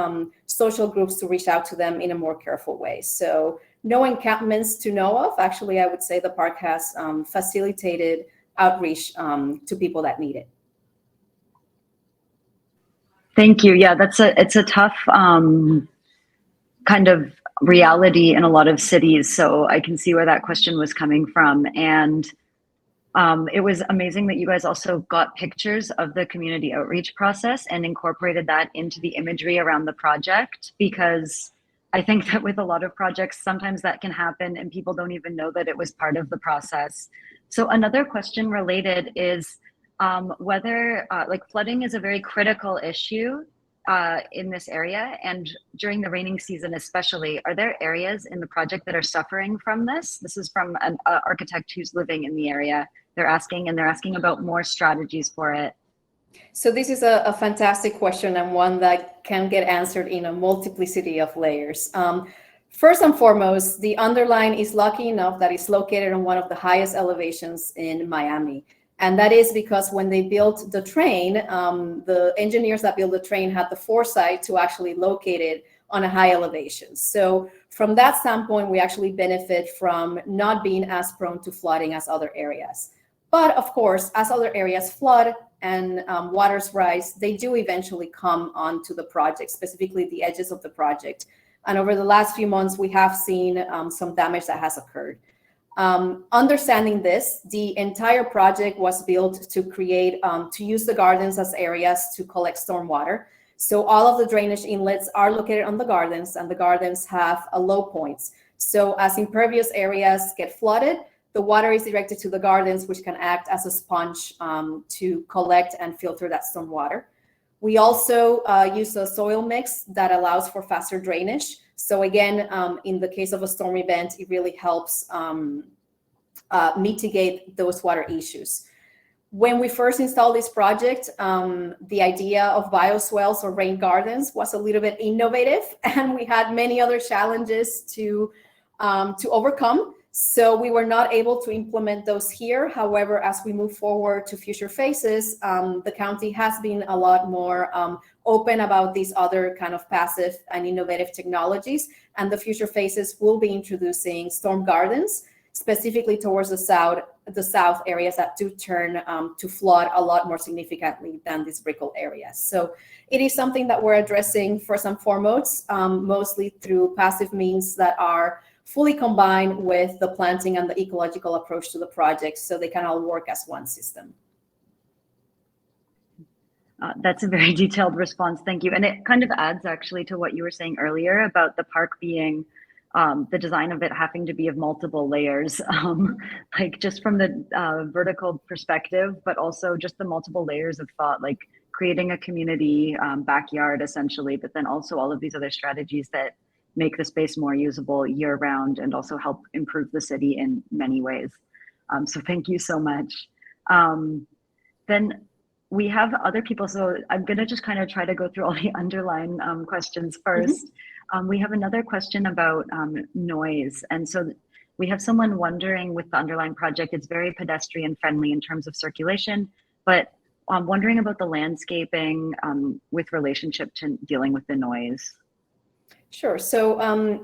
[SPEAKER 3] social groups to reach out to them in a more careful way. So no encampments to know of. Actually, I would say the park has facilitated outreach to people that need it.
[SPEAKER 1] Thank you. Yeah, it's a tough kind of reality in a lot of cities. So I can see where that question was coming from. And it was amazing that you guys also got pictures of the community outreach process and incorporated that into the imagery around the project, because I think that with a lot of projects, sometimes that can happen and people don't even know that it was part of the process. So another question related is whether flooding is a very critical issue in this area, and during the raining season especially. Are there areas in the project that are suffering from this? This is from an architect who's living in the area. They're asking about more strategies for it.
[SPEAKER 3] So this is a fantastic question, and one that can get answered in a multiplicity of layers. First and foremost, the Underline is lucky enough that it's located on one of the highest elevations in Miami. And that is because when they built the train, the engineers that built the train had the foresight to actually locate it on a high elevation. So from that standpoint, we actually benefit from not being as prone to flooding as other areas. But of course, as other areas flood and waters rise, they do eventually come onto the project, specifically the edges of the project. And over the last few months, we have seen some damage that has occurred. Understanding this, the entire project was built to create, to use the gardens as areas to collect stormwater. So all of the drainage inlets are located on the gardens, and the gardens have low points. So as impervious areas get flooded, the water is directed to the gardens, which can act as a sponge to collect and filter that stormwater. We also use a soil mix that allows for faster drainage. So again, in the case of a storm event, it really helps mitigate those water issues. When we first installed this project, the idea of bioswales or rain gardens was a little bit innovative, and we had many other challenges to overcome. So we were not able to implement those here. However, as we move forward to future phases, the county has been a lot more open about these other kind of passive and innovative technologies. And the future phases will be introducing storm gardens, specifically towards the south areas that do turn to flood a lot more significantly than these brickle areas. So it is something that we're addressing first and foremost, mostly through passive means that are fully combined with the planting and the ecological approach to the project, so they can all work as one system.
[SPEAKER 1] That's a very detailed response. Thank you. And it kind of adds actually to what you were saying earlier about the park being, the design of it having to be of multiple layers, like just from the vertical perspective, but also just the multiple layers of thought, like creating a community backyard essentially, but then also all of these other strategies that make the space more usable year round and also help improve the city in many ways. So thank you so much. Then we have other people. So I'm gonna just kind of try to go through all the underline questions first. We have another question about noise. And so we have someone wondering with the Underline project, it's very pedestrian friendly in terms of circulation, but wondering about the landscaping with relationship to dealing with the noise.
[SPEAKER 3] Sure. So,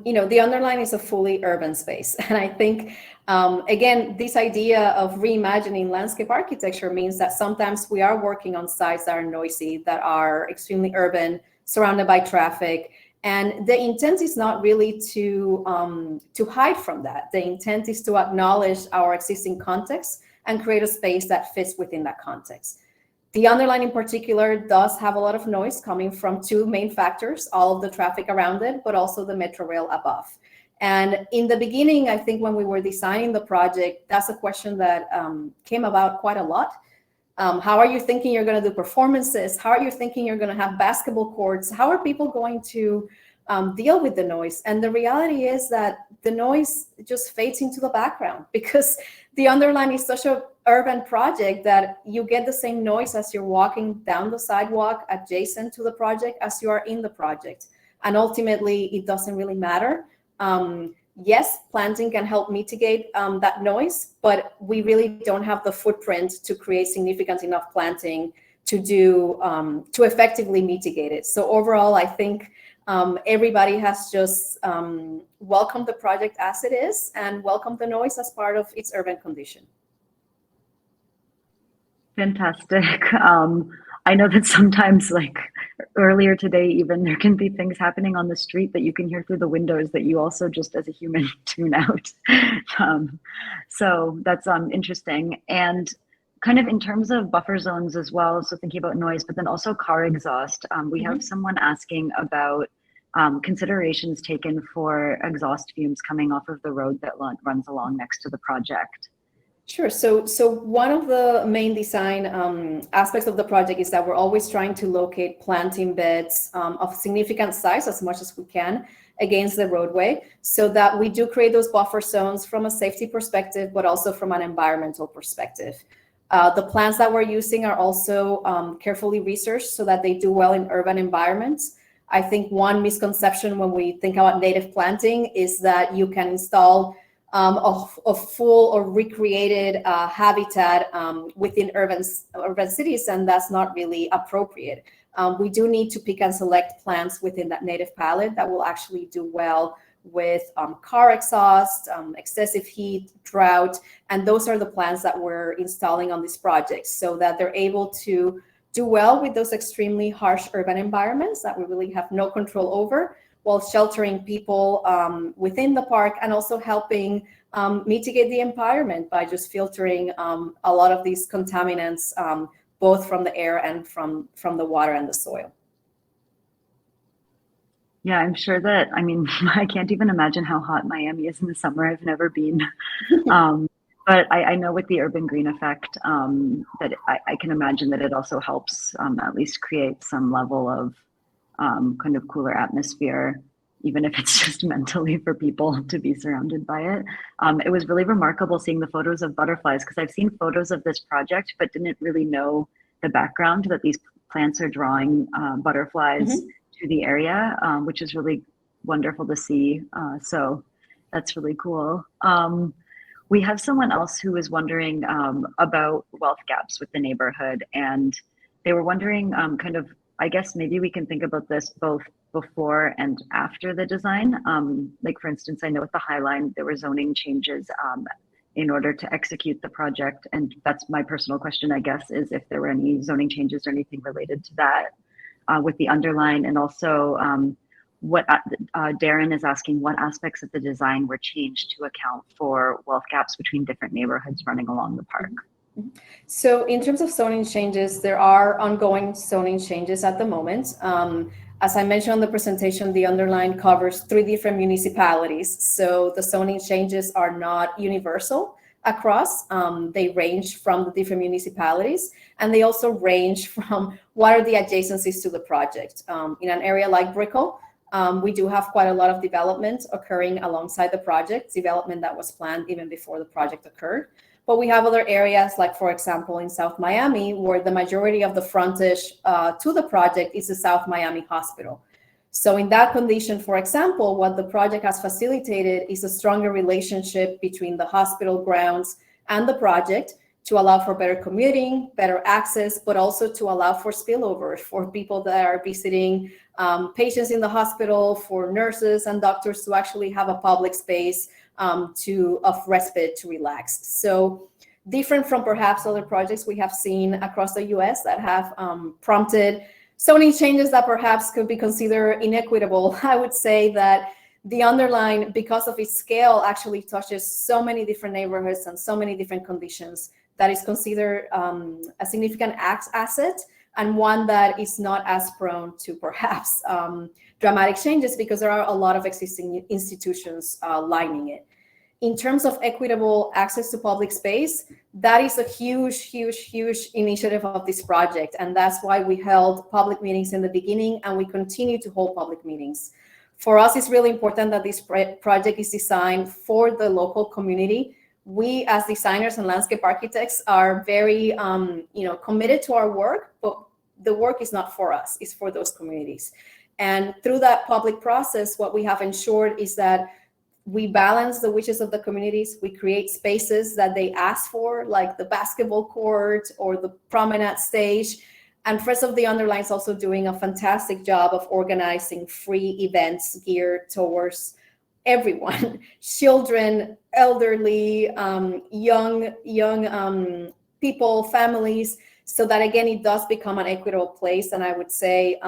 [SPEAKER 3] the Underline is a fully urban space. And I think, again, this idea of reimagining landscape architecture means that sometimes we are working on sites that are noisy, that are extremely urban, surrounded by traffic. And the intent is not really to hide from that. The intent is to acknowledge our existing context and create a space that fits within that context. The Underline in particular does have a lot of noise coming from two main factors, all of the traffic around it, but also the Metrorail above. And in the beginning, I think when we were designing the project, that's a question that came about quite a lot. How are you thinking you're going to do performances? How are you thinking you're going to have basketball courts? How are people going to deal with the noise? And the reality is that the noise just fades into the background because the Underline is such an urban project that you get the same noise as you're walking down the sidewalk adjacent to the project as you are in the project. And ultimately, it doesn't really matter. Yes, planting can help mitigate that noise, but we really don't have the footprint to create significant enough planting to do to effectively mitigate it. So overall, I think everybody has just welcomed the project as it is and welcomed the noise as part of its urban condition.
[SPEAKER 1] Fantastic. I know that sometimes, like earlier today, even there can be things happening on the street that you can hear through the windows that you also just as a human tune out. So that's interesting. And kind of in terms of buffer zones as well, so thinking about noise, but then also car exhaust, we have someone asking about considerations taken for exhaust fumes coming off of the road that runs along next to the project.
[SPEAKER 3] Sure. So one of the main design aspects of the project is that we're always trying to locate planting beds of significant size as much as we can against the roadway so that we do create those buffer zones from a safety perspective, but also from an environmental perspective. The plants that we're using are also carefully researched so that they do well in urban environments. I think one misconception when we think about native planting is that you can install a full or recreated habitat within urban cities, and that's not really appropriate. We do need to pick and select plants within that native palette that will actually do well with car exhaust, excessive heat, drought, and those are the plants that we're installing on this project so that they're able to do well with those extremely harsh urban environments that we really have no control over, while sheltering people within the park and also helping mitigate the environment by just filtering a lot of these contaminants, both from the air and from the water and the soil.
[SPEAKER 1] Yeah, I'm sure that, I mean, I can't even imagine how hot Miami is in the summer. I've never been. But I know with the urban green effect that I can imagine that it also helps at least create some level of kind of cooler atmosphere, even if it's just mentally for people to be surrounded by it. It was really remarkable seeing the photos of butterflies because I've seen photos of this project, but didn't really know the background that these plants are drawing butterflies to the area, which is really wonderful to see. So that's really cool. We have someone else who is wondering about wealth gaps with the neighborhood, and they were wondering kind of, I guess maybe we can think about this both before and after the design. Like for instance, I know with the High Line, there were zoning changes in order to execute the project. And that's my personal question, I guess, is if there were any zoning changes or anything related to that with the Underline. And also what Darren is asking, what aspects of the design were changed to account for wealth gaps between different neighborhoods running along the park?
[SPEAKER 3] So in terms of zoning changes, there are ongoing zoning changes at the moment. As I mentioned on the presentation, the Underline covers 3 different municipalities. So the zoning changes are not universal. across. They range from the different municipalities, and they also range from what are the adjacencies to the project. In an area like Brickell, we do have quite a lot of development occurring alongside the project, development that was planned even before the project occurred. But we have other areas, like, for example, in South Miami, where the majority of the frontage to the project is the South Miami Hospital. So in that condition, for example, what the project has facilitated is a stronger relationship between the hospital grounds and the project to allow for better commuting, better access, but also to allow for spillover for people that are visiting patients in the hospital, for nurses and doctors to actually have a public space of respite to relax. So different from perhaps other projects we have seen across the US that have prompted so many changes that perhaps could be considered inequitable. I would say that the Underline, because of its scale, actually touches so many different neighborhoods and so many different conditions that is considered a significant asset, and one that is not as prone to perhaps dramatic changes, because there are a lot of existing institutions lining it. In terms of equitable access to public space, that is a huge, huge, huge initiative of this project. And that's why we held public meetings in the beginning, and we continue to hold public meetings. For us, it's really important that this project is designed for the local community. We, as designers and landscape architects, are very committed to our work, but the work is not for us, it's for those communities. And through that public process, what we have ensured is that we balance the wishes of the communities. We create spaces that they ask for, like the basketball court or the promenade stage. And Friends of the Underline is also doing a fantastic job of organizing free events geared towards everyone, children, elderly, young people, families, so that, again, it does become an equitable place. And I would say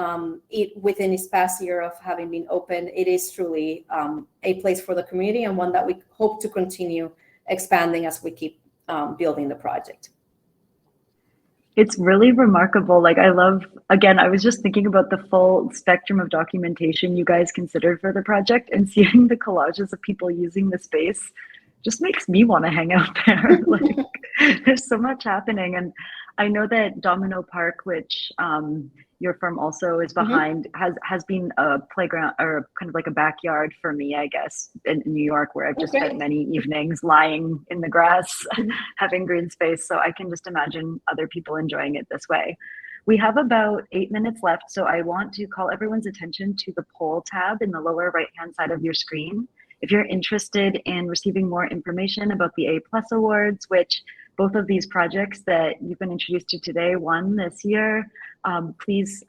[SPEAKER 3] within its past year of having been open, it is truly a place for the community, and one that we hope to continue expanding as we keep building the project.
[SPEAKER 1] It's really remarkable. Like, I love, again, I was just thinking about the full spectrum of documentation you guys considered for the project, and seeing the collages of people using the space just makes me want to hang out there. Like, there's so much happening. And I know that Domino Park, which your firm also is behind, has been a playground, or kind of like a backyard for me, I guess, in New York, where I've just spent many evenings lying in the grass, having green space. So I can just imagine other people enjoying it this way. We have about 8 minutes left, so I want to call everyone's attention to the poll tab in the lower right-hand side of your screen. If you're interested in receiving more information about the A+ Awards, which both of these projects that you've been introduced to today won this year, please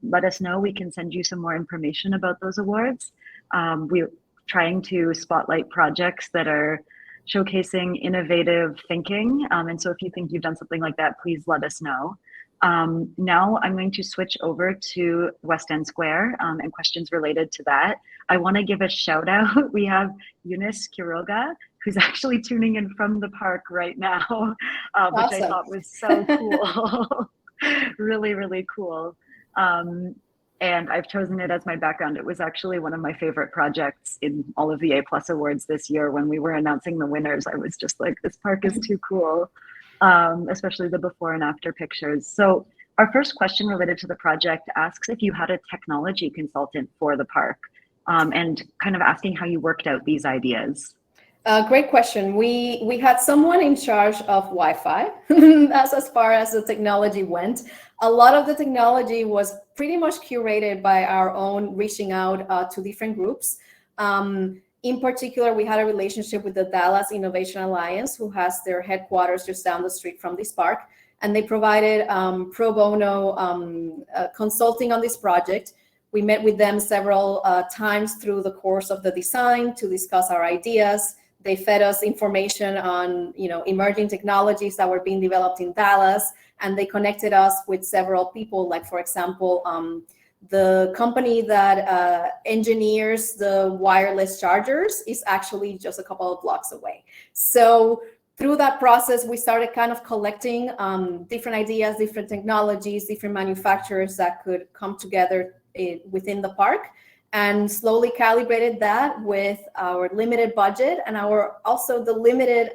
[SPEAKER 1] let us know. We can send you some more information about those awards. We're trying to spotlight projects that are showcasing innovative thinking. And so if you think you've done something like that, please let us know. Now I'm going to switch over to West End Square and questions related to that. I want to give a shout out. We have Eunice Quiroga, who's actually tuning in from the park right now, which I thought was so cool. Really, really cool. And I've chosen it as my background. It was actually one of my favorite projects in all of the A+ Awards this year. When we were announcing the winners, I was just like, this park is too cool, especially the before and after pictures. So our first question related to the project asks if you had a technology consultant for the park, and kind of asking how you worked out these ideas.
[SPEAKER 3] Great question. We had someone in charge of Wi-Fi. That's as far as the technology went. A lot of the technology was pretty much curated by our own reaching out to different groups. In particular, we had a relationship with the Dallas Innovation Alliance, who has their headquarters just down the street from this park. And they provided pro bono consulting on this project. We met with them several times through the course of the design to discuss our ideas. They fed us information on, emerging technologies that were being developed in Dallas, and they connected us with several people. Like, for example, the company that engineers the wireless chargers is actually just a couple of blocks away. So through that process, we started kind of collecting different ideas, different technologies, different manufacturers that could come together within the park. and slowly calibrated that with our limited budget and also the limited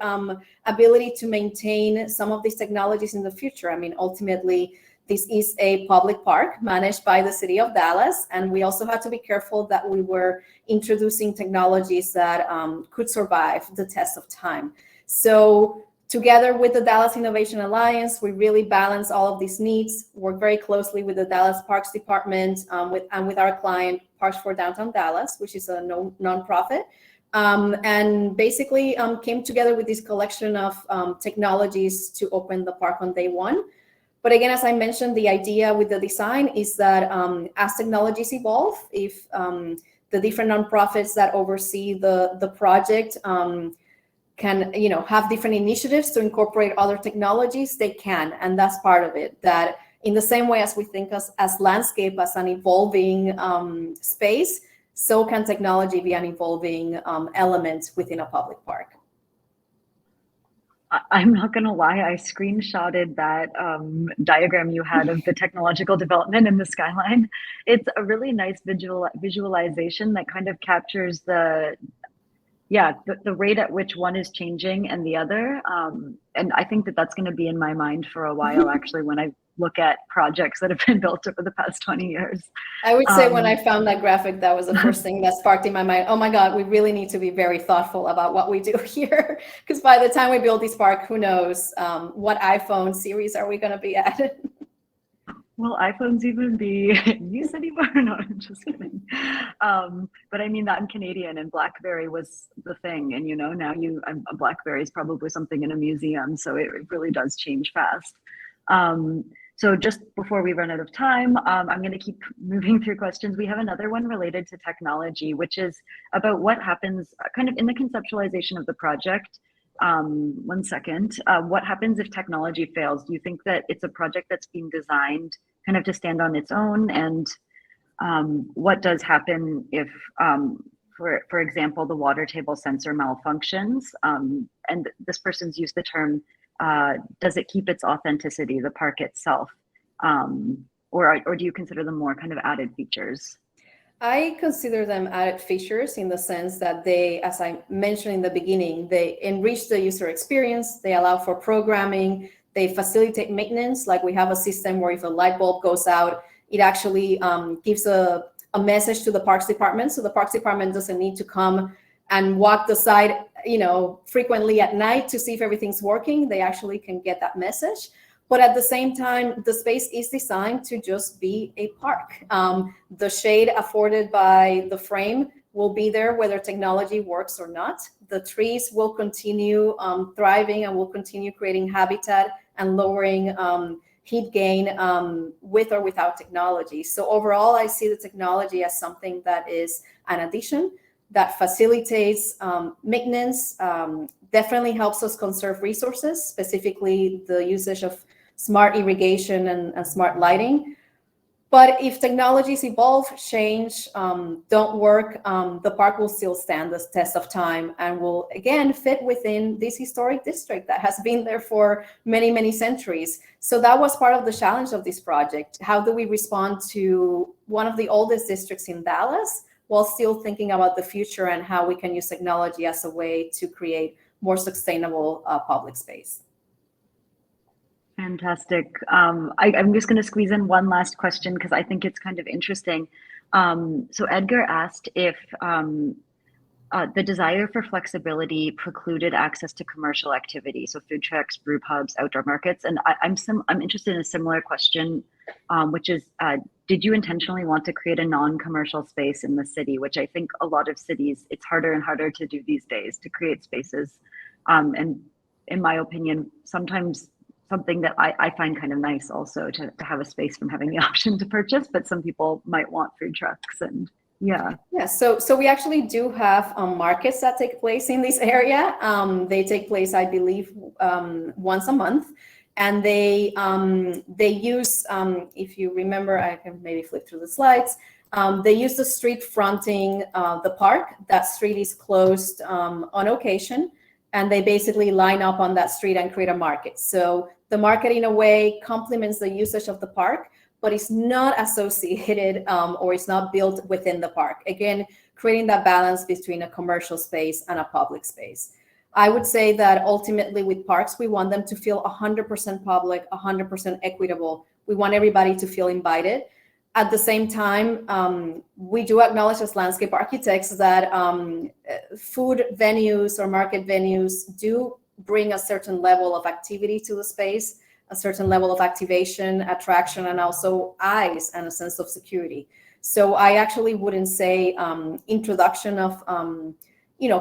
[SPEAKER 3] ability to maintain some of these technologies in the future. I mean, ultimately, this is a public park managed by the city of Dallas, and we also had to be careful that we were introducing technologies that could survive the test of time. So together with the Dallas Innovation Alliance, we really balance all of these needs, work very closely with the Dallas Parks Department and with our client, Parks for Downtown Dallas, which is a nonprofit, and basically came together with this collection of technologies to open the park on day one. But again, as I mentioned, the idea with the design is that as technologies evolve, if the different nonprofits that oversee the project can have different initiatives to incorporate other technologies, they can, and that's part of it. That in the same way as we think as landscape as an evolving space, so can technology be an evolving element within a public park.
[SPEAKER 1] I'm not going to lie, I screenshotted that diagram you had of the technological development in the skyline. It's a really nice visualization that kind of captures the rate at which one is changing and the other. And I think that that's going to be in my mind for a while, actually, when I look at projects that have been built over the past 20 years.
[SPEAKER 3] I would say when I found that graphic, that was the first thing that sparked in my mind. Oh my God, we really need to be very thoughtful about what we do here. Because by the time we build this park, who knows what iPhone series are we going to be at?
[SPEAKER 1] Will iPhones even be in use anymore? No, I'm just kidding. But I mean, I'm Canadian, and BlackBerry was the thing. And now a BlackBerry is probably something in a museum. So it really does change fast. So just before we run out of time, I'm going to keep moving through questions. We have another one related to technology, which is about what happens kind of in the conceptualization of the project. One second. What happens if technology fails? Do you think that it's a project that's being designed kind of to stand on its own? And what does happen if, for example, the water table sensor malfunctions? And this person's used the term, does it keep its authenticity, the park itself? Or do you consider them more kind of added features?
[SPEAKER 3] I consider them added features in the sense that they, as I mentioned in the beginning, they enrich the user experience, they allow for programming, they facilitate maintenance. Like we have a system where if a light bulb goes out, it actually gives a message to the Parks Department. So the Parks Department doesn't need to come and walk the site, frequently at night to see if everything's working. They actually can get that message. But at the same time, the space is designed to just be a park. The shade afforded by the frame will be there whether technology works or not. The trees will continue thriving and will continue creating habitat and lowering heat gain with or without technology. So overall, I see the technology as something that is an addition that facilitates maintenance, definitely helps us conserve resources, specifically the usage of smart irrigation and smart lighting. But if technologies evolve, change, don't work, the park will still stand the test of time and will, again, fit within this historic district that has been there for many, many centuries. So that was part of the challenge of this project. How do we respond to one of the oldest districts in Dallas while still thinking about the future and how we can use technology as a way to create more sustainable public space?
[SPEAKER 1] Fantastic. I'm just going to squeeze in one last question because I think it's kind of interesting. So Edgar asked if the desire for flexibility precluded access to commercial activity, so food trucks, brew pubs, outdoor markets. And I'm interested in a similar question, which is, did you intentionally want to create a non-commercial space in the city, which I think a lot of cities, it's harder and harder to do these days, to create spaces. And in my opinion, sometimes something that I find kind of nice also to have a space from having the option to purchase, but some people might want food trucks and yeah.
[SPEAKER 3] So we actually do have markets that take place in this area. They take place, I believe, once a month, and they use, if you remember, I can maybe flip through the slides. They use the street fronting the park. That street is closed on occasion, and they basically line up on that street and create a market. So the market, in a way, complements the usage of the park, but it's not associated or it's not built within the park. Again, creating that balance between a commercial space and a public space. I would say that ultimately with parks, we want them to feel 100% public, 100% equitable. We want everybody to feel invited. At the same time, we do acknowledge as landscape architects that food venues or market venues do bring a certain level of activity to the space, a certain level of activation, attraction, and also eyes and a sense of security. So I actually wouldn't say introduction of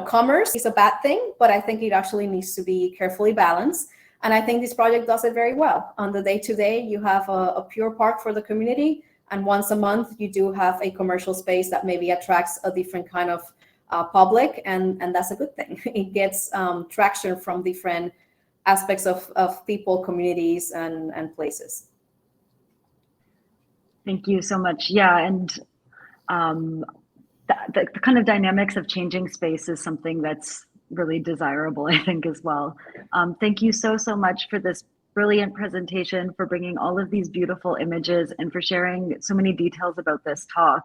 [SPEAKER 3] commerce is a bad thing, but I think it actually needs to be carefully balanced. And I think this project does it very well. On the day-to-day, you have a pure park for the community, and once a month, you do have a commercial space that maybe attracts a different kind of public, and that's a good thing. It gets traction from different aspects of people, communities, and places.
[SPEAKER 1] Thank you so much. Yeah, and the kind of dynamics of changing space is something that's really desirable, I think, as well. Thank you so much for this brilliant presentation, for bringing all of these beautiful images, and for sharing so many details about this talk.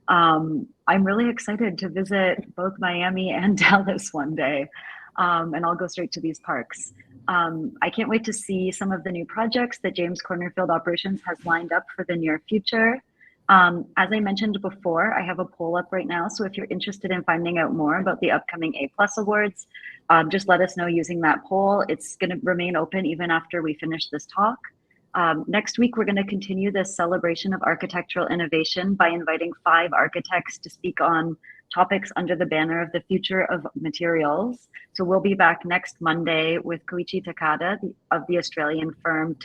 [SPEAKER 1] I'm really excited to visit both Miami and Dallas one day, and I'll go straight to these parks. I can't wait to see some of the new projects that James Cornerfield Operations has lined up for the near future. As I mentioned before, I have a poll up right now, so if you're interested in finding out more about the upcoming A+ Awards, just let us know using that poll. It's going to remain open even after we finish this talk. Next week, we're going to continue this celebration of architectural innovation by inviting 5 architects to speak on topics under the banner of the future of materials. So we'll be back next Monday with Koichi Takada of the Australian firm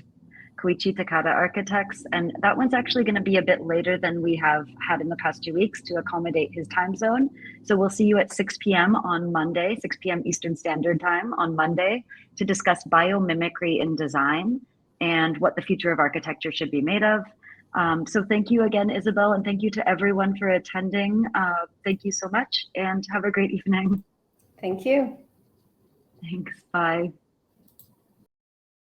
[SPEAKER 1] Koichi Takada Architects, and that one's actually going to be a bit later than we have had in the past 2 weeks to accommodate his time zone. So we'll see you at 6 p.m. on Monday, 6 p.m. Eastern Standard Time on Monday, to discuss biomimicry in design and what the future of architecture should be made of. So thank you again, Isabel, and thank you to everyone for attending. Thank you so much, and have a great evening.
[SPEAKER 3] Thank you.
[SPEAKER 1] Thanks. Bye.